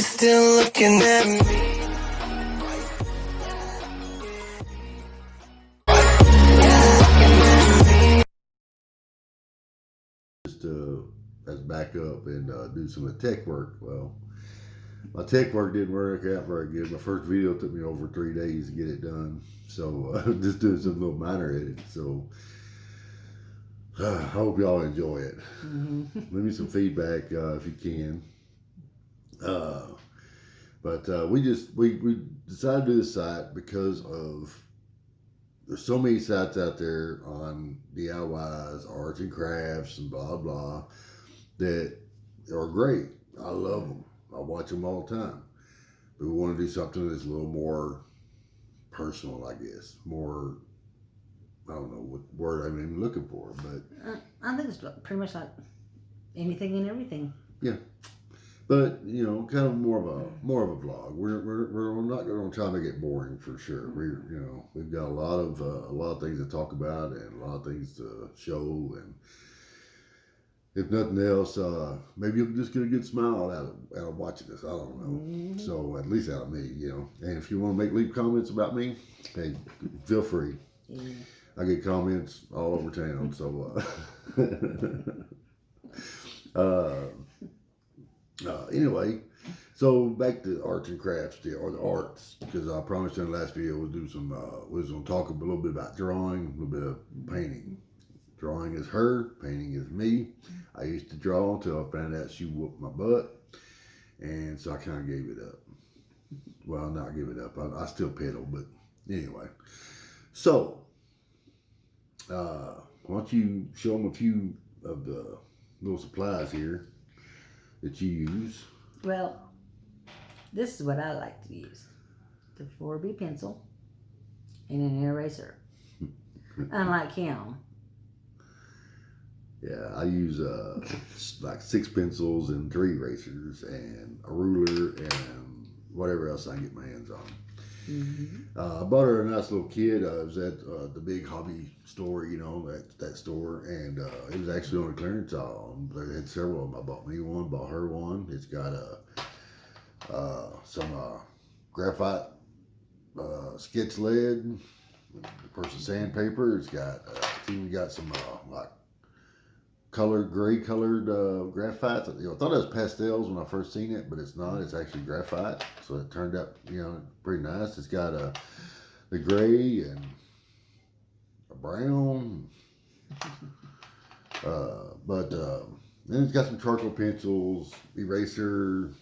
she's still looking at me. Just as backup and do some of the tech work. Well, my tech work didn't work out very good. My first video took me over 3 days to get it done. So just doing some little minor edits. So I hope y'all enjoy it. Leave me some feedback if you can. But we decided to do this site because of there's so many sites out there on DIYs, arts and crafts, and blah blah that are great. I love them. I watch them all the time. But we want to do something that's a little more personal, I guess. More, I don't know what word I'm even looking for, but I think it's pretty much like anything and everything. yeah. But you know, kind of more of a vlog. We're not going to try to make it boring for sure. We've got a lot of things to talk about and a lot of things to show, and if nothing else, maybe you'll just get a good smile out of watching this. I don't know. So at least out of me, you know. And if you want to leave comments about me, hey, feel free. I get comments all over town. So anyway, so back to arts and crafts deal, or the arts, because I promised in the last video we'll do some. We was gonna talk a little bit about drawing, a little bit of painting. Drawing is her, painting is me. I used to draw until I found out she whooped my butt, and so I kind of gave it up. Well, not give it up. I still pedal, but anyway. So, why don't you show them a few of the little supplies here that you use? Well, this is what I like to use: the 4B pencil and an eraser. Unlike him. Yeah, I use like 6 pencils and 3 erasers and a ruler and whatever else I can get my hands on. I bought her a nice little kit. I was at the big hobby store, you know, that store, and it was actually on a clearance aisle. They had several of them. I bought me one, bought her one. It's got some graphite sketch lead, sandpaper. It's even got some like gray colored graphite. I thought it was pastels when I first seen it, but it's not. It's actually graphite. So it turned out, pretty nice. It's got the gray and a brown. Then it's got some charcoal pencils, eraser.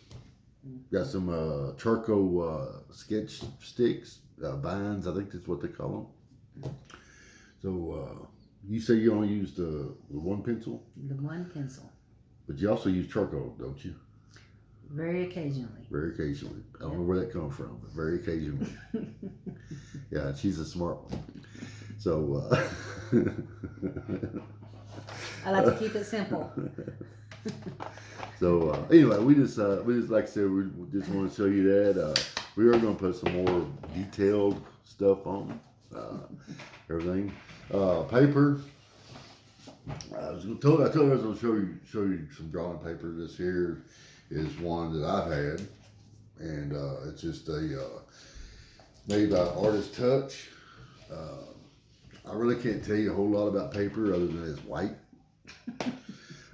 Got some charcoal sketch sticks, vines. I think that's what they call them. So. You say you only use the one pencil? The one pencil. But you also use charcoal, don't you? Very occasionally. Very occasionally. I don't know where that comes from, but very occasionally. Yeah, she's a smart one. So, I like to keep it simple. So anyway, we just like I said, we just want to show you that. We are going to put some more detailed stuff on everything. Paper. I told you I was going to show you some drawing paper. This here is one that I've had, and it's just made by Artist Touch. I really can't tell you a whole lot about paper other than it's white.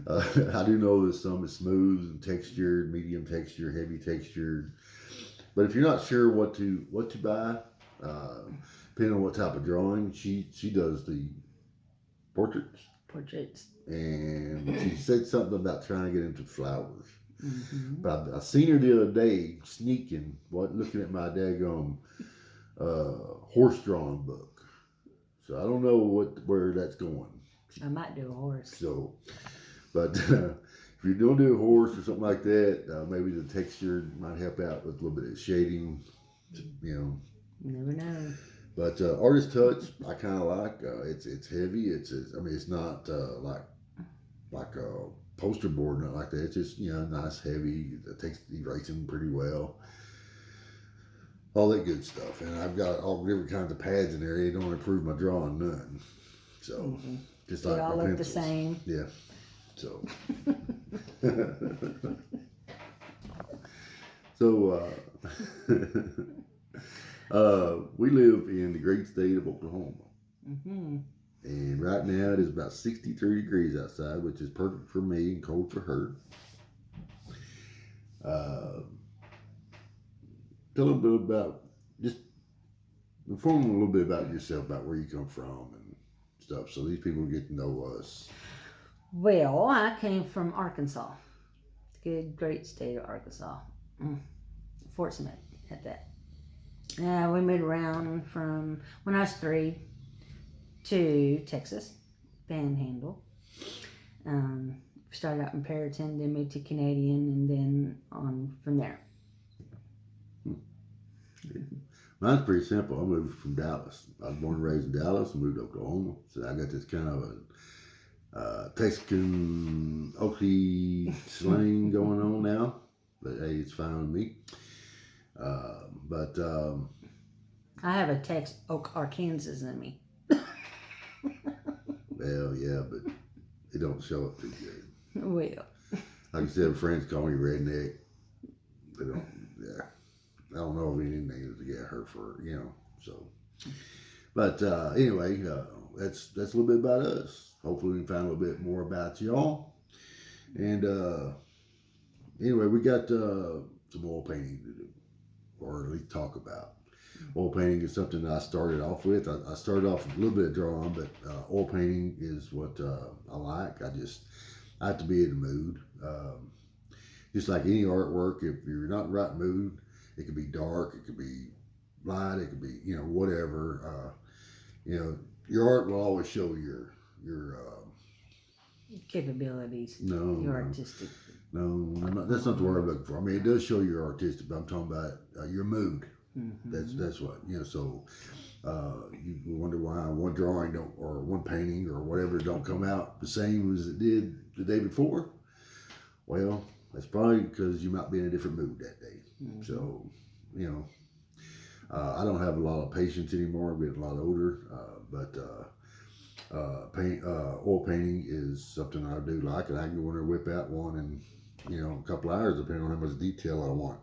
I do know that some is smooth and textured, medium texture, heavy textured. But if you're not sure what to buy, depending on what type of drawing, she does the portraits. And she said something about trying to get into flowers. But I seen her the other day sneaking, looking at my daggone horse drawing book. So I don't know where that's going. I might do a horse. So, but if you're going to do a horse or something like that, maybe the texture might help out with a little bit of shading, You never know. But Artist Touch, I kind of like. It's heavy. It's not like a poster board, not like that. It's just nice, heavy. It takes erasing pretty well. All that good stuff. And I've got all different kinds of pads in there. It don't improve my drawing none. So just They like all my look pencils. the same. Yeah. So. So, we live in the great state of Oklahoma. Mm-hmm. And right now it is about 63 degrees outside, which is perfect for me and cold for her. Tell a little bit about, just inform them a little bit about yourself, about where you come from and stuff, so these people get to know us. Well, I came from Arkansas. Good, great state of Arkansas. Fort Smith at that. We moved around from when I was 3 to Texas, Panhandle. Started out in Perryton, then moved to Canadian, and then on from there. Mine's pretty simple. I moved from Dallas. I was born and raised in Dallas and moved to Oklahoma. So I got this kind of a Texican Okie slang going on now. But hey, it's fine with me. I have a Tex Oak Arkansas in me. Well, yeah, but it don't show up too good. Well, Like I said, friends call me redneck. They don't, yeah. I don't know of any names to get her for, so. But anyway, that's a little bit about us. Hopefully we can find a little bit more about y'all. And anyway, we got some oil painting to do, or at least talk about. Oil painting is something that I started off with. I started off with a little bit of drawing, but oil painting is what I like. I have to be in the mood. Just like any artwork, if you're not in the right mood, it could be dark, it could be light, it could be, whatever. Your art will always show your capabilities. no, Your no. artistic. No, that's not the word I'm looking for. I mean, it does show your artistic, but I'm talking about your mood. Mm-hmm. That's what, so you wonder why one drawing or one painting or whatever don't come out the same as it did the day before. Well, that's probably because you might be in a different mood that day. Mm-hmm. So, I don't have a lot of patience anymore. I'm getting a lot older, but oil painting is something I do like, and I can go in there and whip out one in, a couple hours, depending on how much detail I want.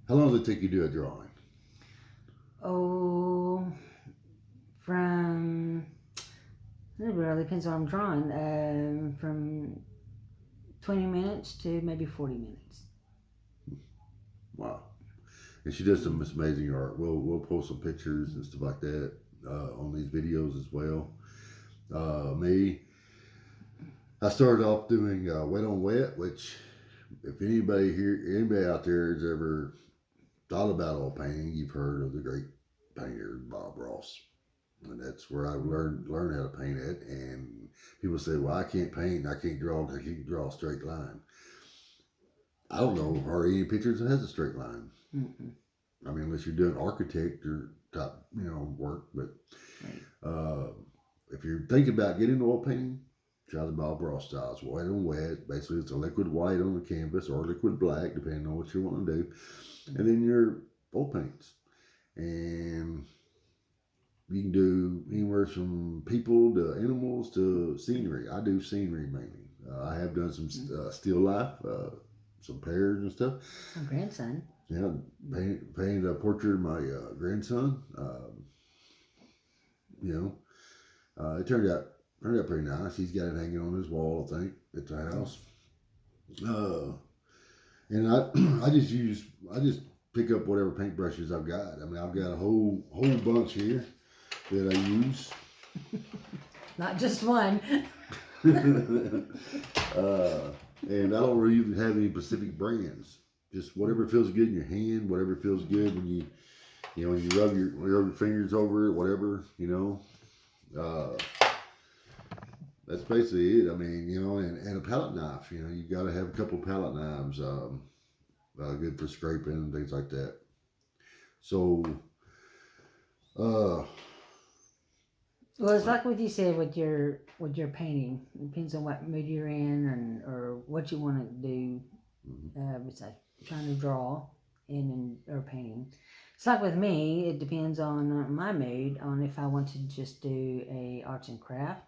How long does it take you to do a drawing? Oh, it really depends on what I'm drawing. From 20 minutes to maybe 40 minutes. Wow. And she does some amazing art. We'll post some pictures and stuff like that on these videos as well. I started off doing wet on wet, which if anybody out there has ever thought about oil painting, you've heard of the great painter Bob Ross. And that's where I learned how to paint it. And people say, well, I can't paint, I can't draw a straight line. I don't know hardly any pictures that has a straight line. Mm-mm. I mean, unless you're doing architect or type, work. But if you're thinking about getting into oil painting, try the Bob Ross styles. Wet on wet. Basically, it's a liquid white on the canvas or liquid black, depending on what you want to do. And then your oil paints. And you can do anywhere from people to animals to scenery. I do scenery mainly. I have done some still life, some pears and stuff. My grandson. Yeah, painted a portrait of my grandson. It turned out pretty nice. He's got it hanging on his wall, I think, at the house. And I just pick up whatever paintbrushes I've got. I mean, I've got a whole bunch here that I use. Not just one. And I don't really have any specific brands. Just whatever feels good in your hand, whatever feels good when you rub your fingers over it, whatever, that's basically it. I mean, and a palette knife, you got to have a couple of palette knives, good for scraping and things like that. So, well, it's like what you said with your painting. It depends on what mood you're in or what you want to do. Besides trying to draw or painting. It's like with me. It depends on my mood on if I want to just do a arts and craft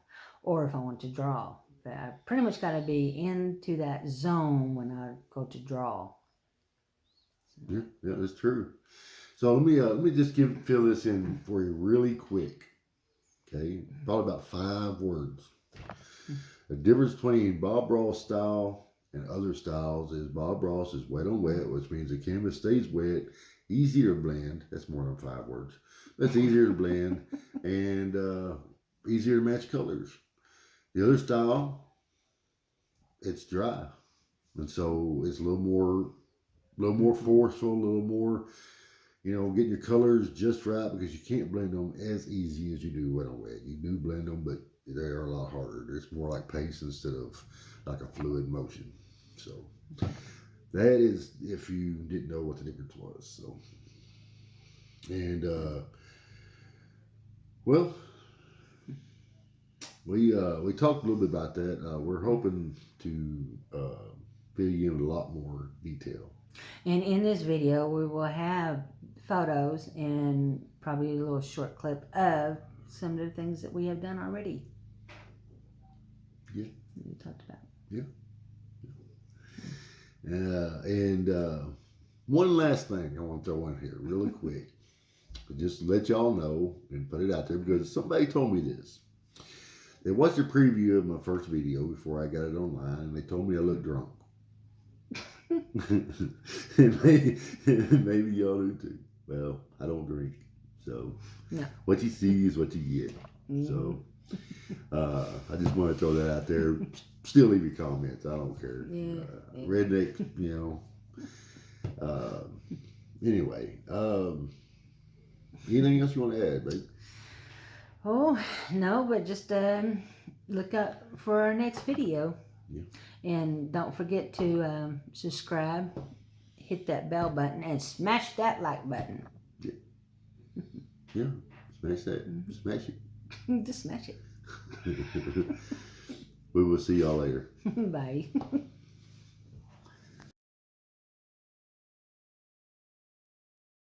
or if I want to draw. But I pretty much got to be into that zone when I go to draw. Yeah, that's true. So let me just fill this in for you really quick. Okay, probably about 5 words. The difference between Bob Ross style and other styles is Bob Ross is wet on wet, which means the canvas stays wet, easier to blend. That's more than 5 words. That's easier to blend and easier to match colors. The other style, it's dry, and so it's a little more forceful, a little more, getting your colors just right because you can't blend them as easy as you do wet on wet. You do blend them, but they are a lot harder. It's more like paste instead of like a fluid motion. So that is if you didn't know what the difference was. So, and well, we talked a little bit about that. We're hoping to fill you in with a lot more detail. And in this video, we will have photos and probably a little short clip of some of the things that we have done already. Yeah. We talked about. Yeah. And one last thing I want to throw in here really quick. Just to let y'all know and put it out there because somebody told me this. They watched a preview of my first video before I got it online and they told me I looked drunk. and maybe y'all do too. Well, I don't drink. So no. What you see is what you get. Mm-hmm. So I just want to throw that out there. Still leave your comments. I don't care. Yeah. Redneck, anyway, anything else you want to add, babe? Oh, no, but just look up for our next video. Yeah. And don't forget to subscribe, hit that bell button, and smash that like button. Yeah. Yeah. Smash that. Mm-hmm. Smash it. Just smash it. We will see y'all later. Bye.